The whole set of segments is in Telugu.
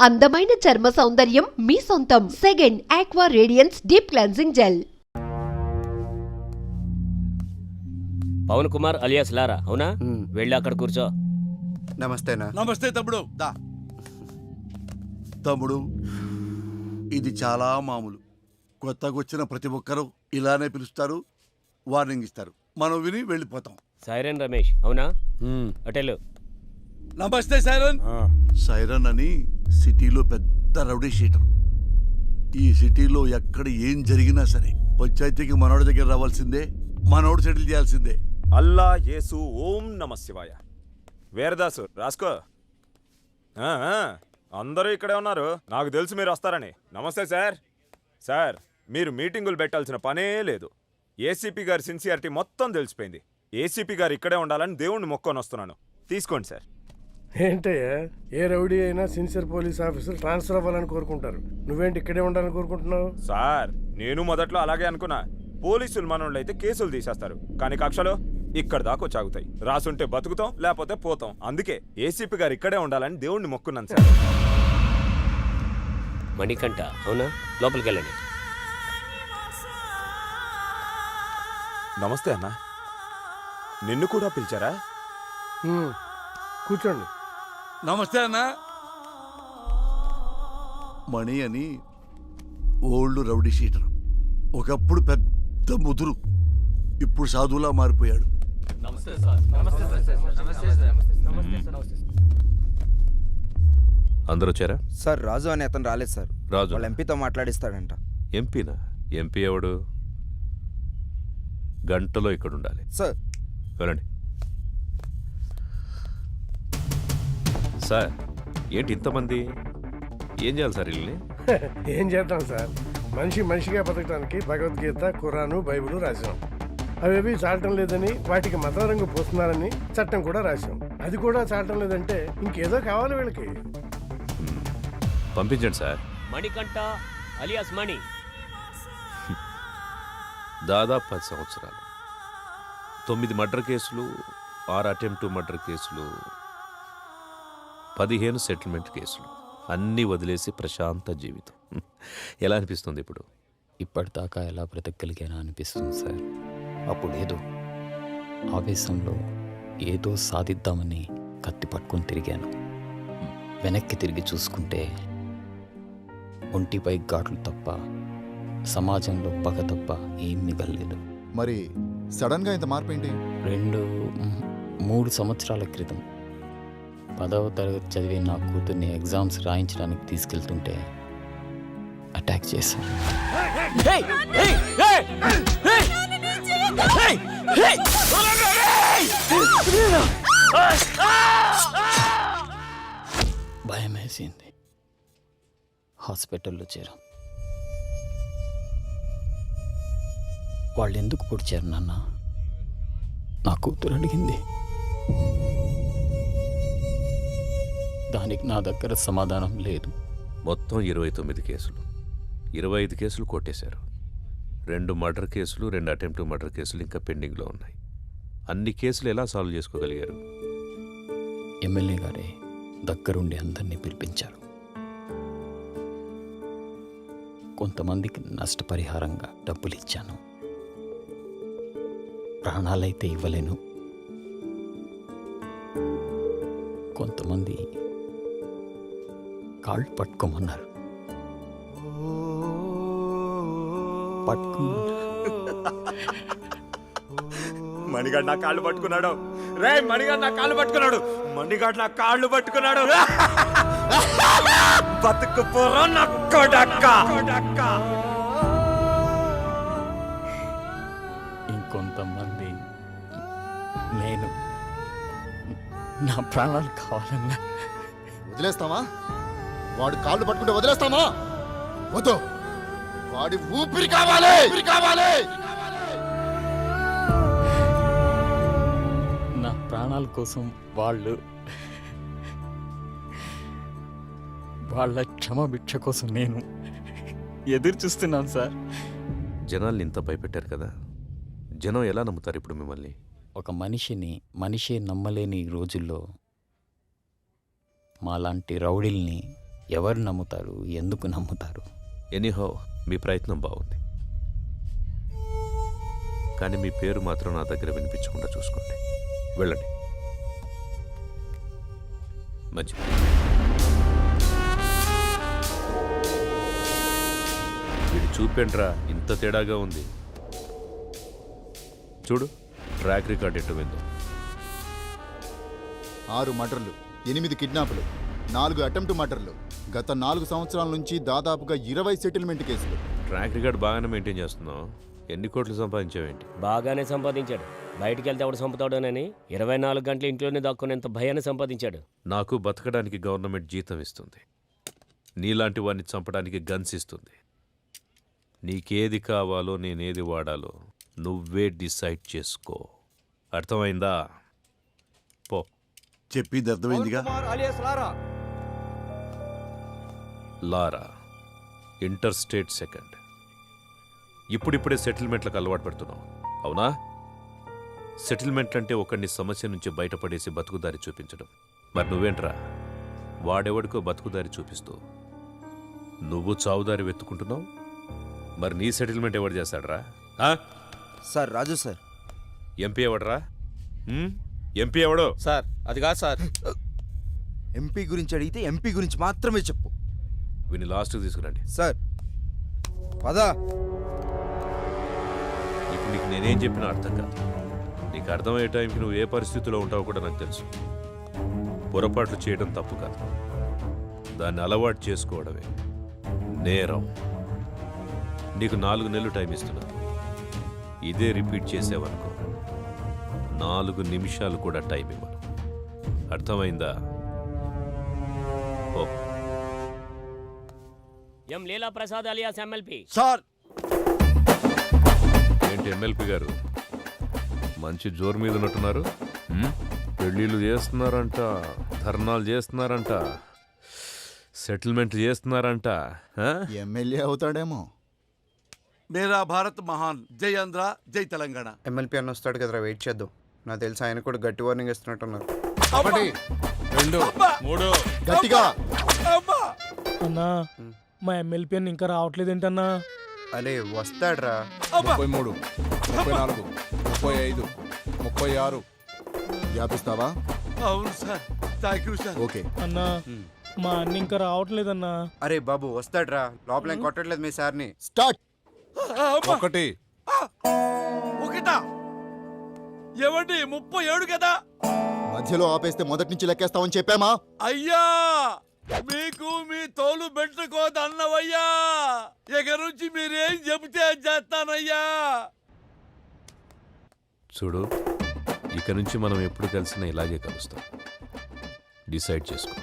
అందమైన చర్మ సౌందర్యం మీ సొంతం. Second aqua radiance deep cleansing gel. Pavan Kumar alias Lara అవునా? వెళ్ళి అక్కడ కూర్చో. నమస్తేనా. నమస్తే తమ్ముడు. దా తమ్ముడు, ఇది చాలా మామూలు. కొత్తగా వచ్చిన ప్రతి ఒక్కరూ ఇలానే పిలుస్తారు, వార్నింగ్ ఇస్తారు, మనం విని వెళ్ళిపోతాం. సైరన్ రమేష్ అవునా? అటెలు. నమస్తే సైరన్. సైరన్ అని సిటీలో పెద్ద రౌడీ షీటర్. ఈ సిటీలో ఎక్కడ ఏం జరిగినా సరే పంచాయతీకి మనోడి దగ్గర రావాల్సిందే, మనోడు సెటిల్ చేయాల్సిందే. అల్లా యేసు ఓం నమ శివాయ. వీరదాసు రాసుకో. అందరూ ఇక్కడే ఉన్నారు, నాకు తెలుసు మీరు వస్తారని. నమస్తే సార్. సార్, మీరు మీటింగులు పెట్టాల్సిన పనే లేదు. ఏసీపీ గారి సిన్సియారిటీ మొత్తం తెలిసిపోయింది. ఏసీపీ గారు ఇక్కడే ఉండాలని దేవుణ్ణి మొక్కొని వస్తున్నాను. తీసుకోండి సార్. ఏంటయ్యా, ఏ రౌడీ అయినా సిన్సియర్ పోలీస్ ఆఫీసర్ ట్రాన్స్ఫర్ అవ్వాలని కోరుకుంటారు. నువ్వేంటి ఇక్కడే ఉండాలని కోరుకుంటున్నావు? సార్, నేను మొదట్లో అలాగే అనుకున్నా. పోలీసులు మనోళ్ళు అయితే కేసులు తీసేస్తారు, కానీ కక్షలో ఇక్కడ దాకా చాగుతాయి. రాసుంటే బతుకుతాం, లేకపోతే పోతాం. అందుకే ఏసీపీ గారు ఇక్కడే ఉండాలని దేవుణ్ణి మొక్కున్నాను సార్. మణికంఠ అవునా? లోపలికి వెళ్ళండి. నమస్తే అన్న. నిన్ను కూడా పిలిచారా? కూర్చోండి. నమస్తే అన్న. మణి అని ఓల్డ్ రౌడీ షీటర్. ఒకప్పుడు పెద్ద ముదురు, ఇప్పుడు సాధువులా మారిపోయాడు. అందరూ వచ్చారా? సార్, రాజు అని అతను రాలేదు సార్. రాజు వాళ్ళ ఎంపీతో మాట్లాడిస్తాడంట. ఎంపీనా? ఎంపీ ఎవడు? గంటలో ఇక్కడ ఉండాలి సార్. వెళ్ళండి. సార్, ఏంటి ఇంతమంది? ఏం చేయాలి సార్ వీళ్ళని? ఏం చేద్దాం సార్, మనిషిగా బతకడానికి భగవద్గీత, ఖురాను, బైబిల్ రాశాం. అవేవి చాలటం లేదని, వాటికి మత రంగు పోస్తున్నారని చట్టం కూడా రాశాం. అది కూడా చాలటం లేదంటే ఇంకేదో కావాలి వీళ్ళకి. పంపించండి సార్. మణికంఠ అలియాస్ మణి. దాదాపు 10 సంవత్సరాలు, 9 మర్డర్ కేసులు, 6 అటెంప్ట్ మర్డర్ కేసులు, 15 సెటిల్మెంట్ కేసులు, అన్నీ వదిలేసి ప్రశాంత జీవితం. ఎలా అనిపిస్తుంది ఇప్పుడు? ఇప్పటిదాకా ఎలా బ్రతకగలిగానా అనిపిస్తుంది సార్. అప్పుడేదో ఆవేశంలో ఏదో సాధిద్దామని కత్తి పట్టుకొని తిరిగాను. వెనక్కి తిరిగి చూసుకుంటే ఒంటిపై ఘాట్లు తప్ప, సమాజంలో పగ తప్ప ఏం మిగల్లేదు. మరి సడన్గా ఇంత మార్పు ఏంటి? 3 సంవత్సరాల క్రితం 10వ తరగతి చదివే నా కూతుర్ని ఎగ్జామ్స్ రాయించడానికి తీసుకెళ్తుంటే అటాక్ చేశాను. భయం వేసింది. హాస్పిటల్లో చేరాం. వాళ్ళు ఎందుకు పొడిచారు నాన్న? నా కూతురు అడిగింది. దానికి నా దగ్గర సమాధానం లేదు. మొత్తం 29 కేసులు, 25 కేసులు కొట్టేశారు. 2 మర్డర్ కేసులు, 2 అటెంప్ట్ మర్డర్ కేసులు ఇంకా పెండింగ్లో ఉన్నాయి. అన్ని కేసులు ఎలా సాల్వ్ చేసుకోగలిగారు? ఎమ్మెల్యే గారే దగ్గరుండి అందరినీ పిలిపించారు. కొంతమందికి నష్టపరిహారంగా డబ్బులు ఇచ్చాను. ప్రాణాలైతే ఇవ్వలేను. కొంతమంది కాళ్ళు పట్టుకోమన్నారు. మణిగాడు నా కాళ్ళు పట్టుకున్నాడు. రే, మణిగాడు నా కాళ్ళు పట్టుకున్నాడు. మణిగాడు నా కాళ్ళు పట్టుకున్నాడు. బతుకు పోరా నా కొడక్క. ఇంకొంతమంది నేను నా ప్రాణాలు కావాలన్నా వదిలేస్తామా? వాడు కాళ్ళు పట్టుకుంటే వదిలేస్తామా? వద్దు, వాడి ఊపిరి కావాలి. నా ప్రాణాల కోసం వాళ్ళ క్షమాభిక్ష కోసం నేను ఎదురు చూస్తున్నాను సార్. జనాల్ని ఇంత భయపెట్టారు కదా, జనం ఎలా నమ్ముతారు ఇప్పుడు మిమ్మల్ని? ఒక మనిషే నమ్మలేని రోజుల్లో మాలాంటి రౌడీల్ని ఎవరు నమ్ముతారు, ఎందుకు నమ్ముతారు? ఎనీహో మీ ప్రయత్నం బాగుంది, కానీ మీ పేరు మాత్రం నా దగ్గర వినిపించకుండా చూసుకోండి. వెళ్ళండి. మంచిది. వీడు చూపేంట్రా ఇంత తేడాగా ఉంది. చూడు ట్రాక్ రికార్డ్ ఎట్టు విందో. 6 మర్డర్లు, 8 కిడ్నాపులు, 4 అటెంప్ట్ మర్డర్లు, గత 4 సంవత్సరాల నుంచి దాదాపుగా 20 సెటిల్మెంట్ కేసులు. ట్రాక్ రికార్డ్ బాగానే మెయింటైన్ చేస్తున్నావు. ఎన్ని కోట్లు సంపాదించావేంటి? బాగానే సంపాదించాడు. బయటికి వెళ్తే ఎవడు చంపుతాడోనని 24 గంటలు ఇంట్లోనే దాక్కునేంత భయాన్ని సంపాదించాడు. నాకు బతకడానికి గవర్నమెంట్ జీతం ఇస్తుంది, నీలాంటి వాడిని చంపడానికి గన్స్ ఇస్తుంది. నీకేది కావాలో నేనేది వాడాలో నువ్వే డిసైడ్ చేసుకో. అర్థమైందా? పో. చెప్పింది అర్థమైందిగా. లారా ఇంటర్ స్టేట్ సెకండ్. ఇప్పుడిప్పుడే సెటిల్మెంట్లకు అలవాటు పడుతున్నావు, అవునా? సెటిల్మెంట్ అంటే ఒకడిని సమస్య నుంచి బయటపడేసి బతుకుదారి చూపించడం. మరి నువ్వేంట్రా వాడెవడికో బతుకుదారి చూపిస్తూ నువ్వు చావుదారి వెతుకుంటున్నావు. మరి నీ సెటిల్మెంట్ ఎవడు చేస్తాడరా? సార్ రాజు సార్. ఎంపీ ఎవడరా? ఎంపీ ఎవడో? సార్ అది కాదు సార్. ఎంపీ గురించి అడిగితే ఎంపీ గురించి మాత్రమే చెప్పు. వీని లాస్ట్కి తీసుకురండి. సార్ పదా. ఇప్పుడు నీకు నేనేం చెప్పినా అర్థం కాదు. నీకు అర్థమయ్యే టైంకి నువ్వు ఏ పరిస్థితిలో ఉంటావో కూడా నాకు తెలుసు. పొరపాట్లు చేయడం తప్పు కాదు, దాన్ని అలవాటు చేసుకోవడమే నేరం. నీకు 4 నెలలు టైం ఇస్తున్నాను. ఇదే రిపీట్ చేసేవనుకో 4 నిమిషాలు కూడా టైం ఇవ్వను. అర్థమైందా? ఓ. ఎం లీలా ప్రసాద్ అలియాస్ ఎమ్మెల్పీ. సార్ ఏంటి ఎమ్మెల్పీ గారు మంచి జోరు మీద ఉన్నట్టున్నారు? పెళ్ళిళ్ళు చేస్తున్నారంట, ధర్నాలు చేస్తున్నారంట, సెటిల్మెంట్ చేస్తున్నారంట. ఎమ్మెల్యే అవుతాడేమో. మేరా భారత్ మహాన్. జై ఆంధ్ర, జై తెలంగాణ. ఎమ్మెల్పీ అన్న వస్తాడు కదరా, వెయిట్ చేద్దాం. నాకు తెలిసి ఆయన కూడా గట్టి వార్నింగ్ ఇస్తున్నట్టున్నారు. 1 2 3 గట్టిగా. అన్నా మా ఎమ్మెల్పీ అని ఇంకా రావట్లేదేంటన్నా? అరే వస్తాడ్రా. 33 34 35 36. వ్యాపిస్తావా? అవును sir, thank you sir. Okay. అన్నా మా అన్న ఇంకా రావట్లేదన్నా. అరే బాబు వస్తాడ్రా, లోపల ఏం కొట్టట్లేదు మీ సార్ని. స్టార్ట్. 1 ఒకటా ఏమండి 37 కదా. మధ్యలో ఆపేస్తే మొదటి నుంచి లెక్కేస్తామని చెప్పామా? అయ్యా మీకు మీ తోలు పెట్టుకోదన్నవయ్యా. ఇక నుంచి మీరేం చెబితే చేస్తానయ్యా. చూడు, ఇక నుంచి మనం ఎప్పుడు కలిసినా ఇలాగే కలుస్తాం. డిసైడ్ చేసుకో.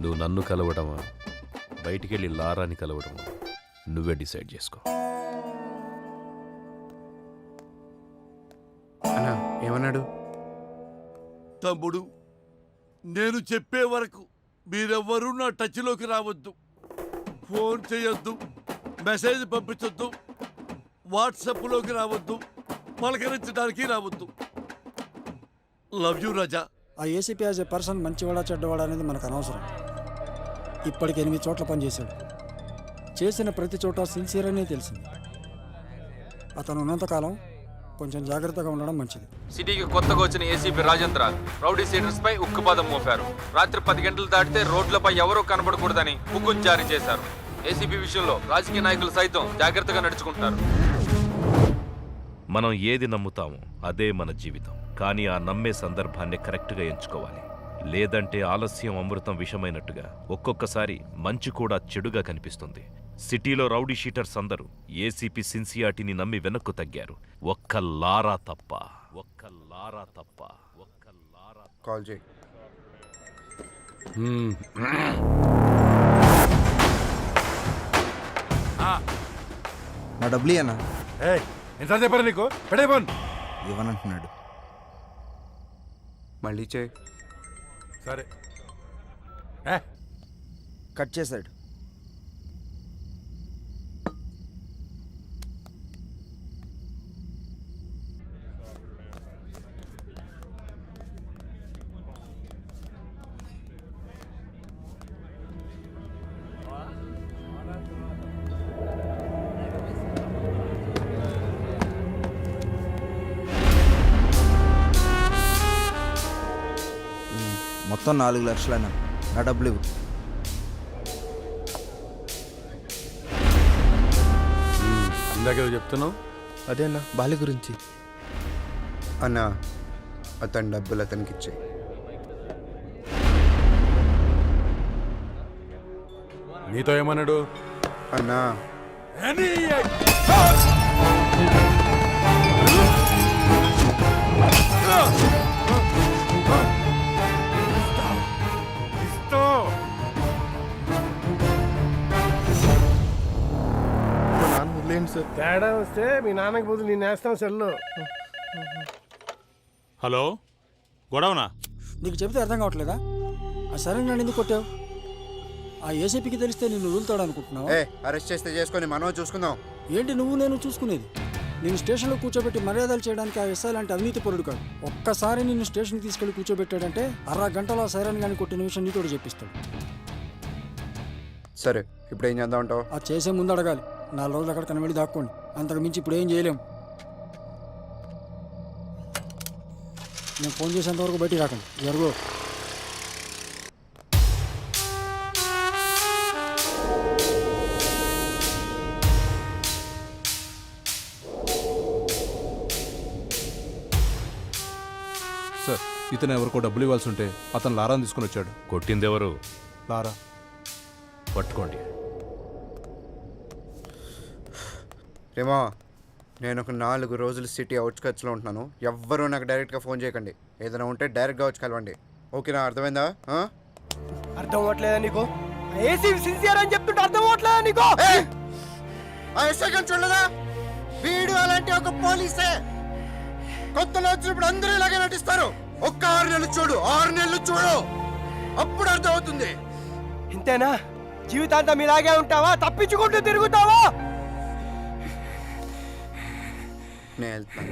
నువ్వు నన్ను కలవడమా, బయటికెళ్ళి లారాని కలవడమా, నువ్వే డిసైడ్ చేసుకో. అన్నా ఏమన్నాడు? తమ్ముడు, నేను చెప్పే వరకు మీరెవ్వరూ నా టచ్లోకి రావద్దు. ఫోన్ చేయొద్దు, మెసేజ్ పంపించొద్దు, వాట్సాప్లోకి రావద్దు, పలకరించడానికి రావద్దు. లవ్ యూ రాజా. ఆ ఏసీపీ యాజ్ ఏ పర్సన్ మంచివాడా చెడ్డవాడా అనేది మనకు అనవసరం. ఇప్పటికి 8 చోట్ల పనిచేశాడు. చేసిన ప్రతి చోట సిన్సియర్ అనే తెలిసింది. అతను ఉన్నంతకాలం కొంచెం జాగ్రత్తగా ఉండడం మంచిది. సిటీకి కొత్తగా వచ్చిన ఏసీపీ రాజేంద్ర రౌడీ సీడర్స్ పై ఉక్కుపాదం మోపారు. రాత్రి 10 గంటలు దాటితే రోడ్లపై ఎవరూ కనబడకూడదని హుకుం జారీ చేశారు. ఏసీపీ విషయంలో రాజకీయ నాయకులు సైతం జాగ్రత్తగా నడుచుకుంటారు. మనం ఏది నమ్ముతామో అదే మన జీవితం. కానీ ఆ నమ్మే సందర్భాన్ని కరెక్ట్గా ఎంచుకోవాలి. లేదంటే ఆలస్యం అమృతం విషమైనట్టుగా ఒక్కొక్కసారి మంచి కూడా చెడుగా కనిపిస్తుంది. సిటీలో రౌడీ షీటర్స్ అందరూ ఏసీపీ సిన్సియారిటీని నమ్మి వెనక్కు తగ్గారు. ఒక్క లారా తప్ప. కాల్ చేయి. నా డబ్బులు అన్నా ఎంత చెప్పారు నీకు? పెడేపోన్ ఇవ్వనంటున్నాడు. మళ్ళీ చేయి. సరే కట్ చేశాడు. మొత్తం 4 లక్షలన్నా. నా డబ్బులు ఇవ్వు. ఇందాకేదో చెప్తున్నావు. అదే అన్న బాలి గురించి. అన్నా అతని డబ్బులు అతనికి ఇచ్చే. నీతో ఏమన్నాడు? అన్నా తేడా వస్తే మీ నాన్నకి బదులు నేను వేస్తాం సెల్లు. హలో, గొడవనా? నీకు చెబితే అర్థం కావట్లేదా? ఆ సరే నన్ను ఎందుకు కొట్టావు? ఆ ఏసీపీకి తెలిస్తే నిన్ను వదులుతాడు అనుకుంటున్నావు? అరెస్ట్ చేస్తే చేసుకొని మనం చూసుకుందాం. ఏంటి నువ్వు నేను చూసుకునేది? నేను స్టేషన్లో కూర్చోబెట్టి మర్యాదలు చేయడానికి ఆ ఎస్ఐ లాంటి అవినీతి పరుడు కాదు. ఒక్కసారి నిన్ను స్టేషన్కి తీసుకెళ్లి కూర్చోబెట్టాడంటే 1/2 గంటలో ఆ సైరన్ గాని కొట్టిన విషయం నీతోడు చెప్పిస్తాడు. సరే, ఇప్పుడు ఏం చేద్దాం అంటావు? అది చేసే ముందు అడగాలి. 4 రోజులు అక్కడికన్నా వెళ్ళి దాక్కోండి. అంతకు మించి ఇప్పుడు ఏం చేయలేం. నేను ఫోన్ చేసేంత వరకు బయటికి రాకండి. జరుగు. సార్, ఇతను ఎవరికో డబ్బులు ఇవ్వాల్సి ఉంటే అతను లారాని తీసుకుని వచ్చాడు. కొట్టింది ఎవరు? లారా. పట్టుకోండి. రేమా, నేను ఒక 4 రోజులు సిటీ అవుట్స్కట్స్లో ఉంటున్నాను. ఎవ్వరూ నాకు డైరెక్ట్గా ఫోన్ చేయకండి. ఏదైనా ఉంటే డైరెక్ట్గా వచ్చి కలవండి. ఓకేనా? అర్థమైందా? అర్థం అవ్వట్లేదా నీకు? ఏసీ సిన్సియర్ అని చెప్తుంటే అర్థం అవ్వట్లేదా నీకు? ఆ ఎస్ఐ గారిని చూడలేదా? వీడు అలాంటి ఒక పోలీసే. కొత్తలో వచ్చినప్పుడు అందరూ ఇలాగే నటిస్తారు. ఒక్క 6 నెలలు చూడు, 6 నెలలు చూడు, అప్పుడు అర్థం అవుతుంది. ఇంతేనా? జీవితాంతం ఇలాగే ఉంటావా? తప్పించుకుంటూ తిరుగుతావా? నేను వెళ్తాను.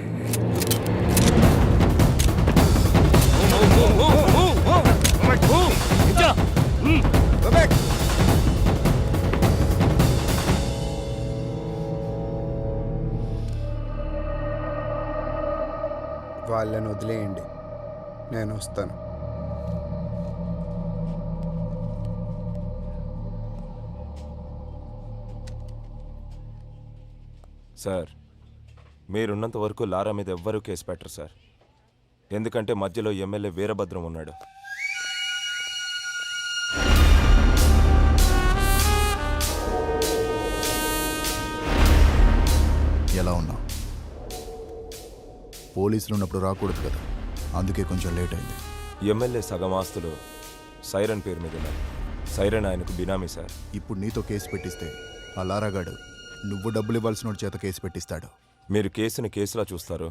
వాళ్ళని వదిలేయండి, నేను వస్తాను. సార్, మీరున్నంత వరకు లారా మీద ఎవ్వరూ కేసు పెట్టరు సార్. ఎందుకంటే మధ్యలో ఎమ్మెల్యే వీరభద్రం ఉన్నాడు. ఎలా ఉన్నావు? పోలీసులు ఉన్నప్పుడు రాకూడదు కదా, అందుకే కొంచెం లేట్ అయింది. ఎమ్మెల్యే సగం ఆస్తులు సైరన్ పేరు మీద ఉన్నాయి. సైరన్ ఆయనకు బినామీ సార్. ఇప్పుడు నీతో కేసు పెట్టిస్తే ఆ లారాగాడు నువ్వు డబ్బులు ఇవ్వాల్సిన చేత కేసు పెట్టిస్తాడు. మీరు కేసుని కేసులా చూస్తారు,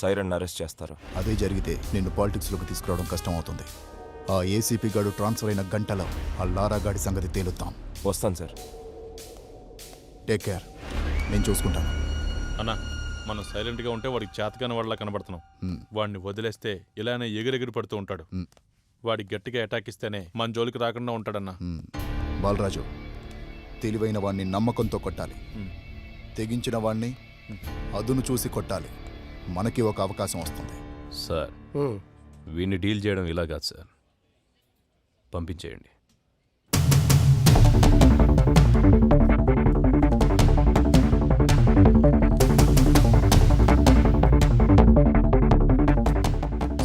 సైరన్ అరెస్ట్ చేస్తారు. అదే జరిగితే నిన్ను పాలిటిక్స్లోకి తీసుకురావడం కష్టం అవుతుంది. ఆ ఏసీపీ గాడు ట్రాన్స్ఫర్ అయిన గంటలో ఆ లారాగాడి సంగతి తేలుతాం. వస్తాను సార్. టేక్ కేర్, నేను చూసుకుంటాను. అన్నా, మనం సైలెంట్గా ఉంటే వాడికి చేతకాని వాళ్ళ కనబడుతున్నాం. వాడిని వదిలేస్తే ఇలానే ఎగిరెగిరి పడుతూ ఉంటాడు. వాడికి గట్టిగా అటాక్ ఇస్తేనే మన జోలికి రాకుండా ఉంటాడన్నా. బాలరాజు, తెలివైన వాడిని నమ్మకంతో కొట్టాలి, తెగించిన వాడిని అదును చూసి కొట్టాలి. మనకి ఒక అవకాశం వస్తుంది. సార్, వీడిని డీల్ చేయడం ఇలా కాదు సార్, పంపించేయండి.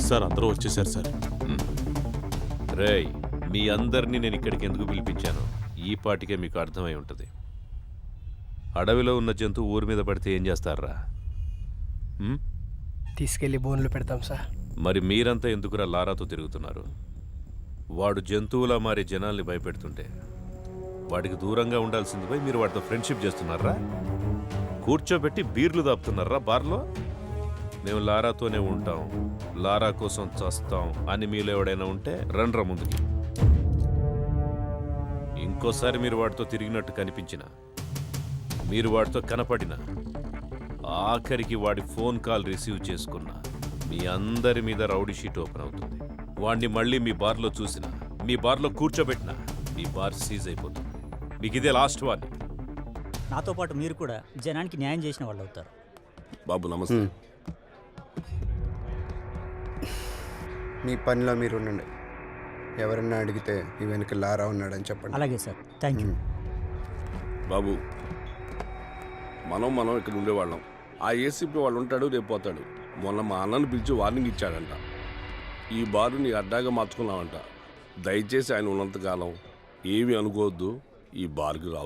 సార్, అందరూ వచ్చేసారు సార్. రేయ్, మీ అందరినీ నేను ఇక్కడికి ఎందుకు పిలిపించాను ఈ పాటికే మీకు అర్థమై ఉంటుంది. అడవిలో ఉన్న జంతువు ఊరి మీద పడితే ఏం చేస్తారా? తీసుకెళ్లి బోన్లు పెడతాం సార్. మరి మీరంతా ఎందుకురా లారాతో తిరుగుతున్నారు? వాడు జంతువులా మారి జనాల్ని భయపెడుతుంటే వాడికి దూరంగా ఉండాల్సింది పోయి మీరు వాడితో ఫ్రెండ్షిప్ చేస్తున్నారా? కూర్చోబెట్టి బీర్లు దాపుతున్నారా బార్లో? మేము లారాతోనే ఉంటాం, లారా కోసం చస్తాం అని మీలో ఎవడైనా ఉంటే రండ్రా ముందుకి. ఇంకోసారి మీరు వాడితో తిరిగినట్టు కనిపించినా, మీరు వాడితో కనపడినా, ఆఖరికి వాడి ఫోన్ కాల్ రిసీవ్ చేసుకున్నా మీ అందరి మీద రౌడీ షీట్ ఓపెన్ అవుతుంది. వాడిని మళ్ళీ మీ బార్లో చూసినా, మీ బార్లో కూర్చోబెట్టినా మీ బార్ సీజ్ అయిపోతుంది. మీకు ఇదే లాస్ట్ వార్నింగ్. నాతో పాటు మీరు కూడా జనానికి న్యాయం చేసిన వాళ్ళు అవుతారు. బాబు నమస్తే. మీ పనిలో మీరు ఉండండి, ఎవరన్నా అడిగితే ఈ వెనక లారా ఉన్నాడని చెప్పండి. అలాగే సార్, థ్యాంక్ యూ. బాబు మనం ఇక్కడ ఉండేవాళ్ళం. ఆ ఏసీపీ వాళ్ళు ఉంటాడు, రేపు పోతాడు. మొన్న మా అన్నను పిలిచి వార్నింగ్ ఇచ్చాడంట. ఈ బారు నీ అడ్డాగా మార్చుకున్నావంట. దయచేసి ఆయన ఉన్నంతకాలం ఏమి అనుకోవద్దు, ఈ బార్కి రావద్దు.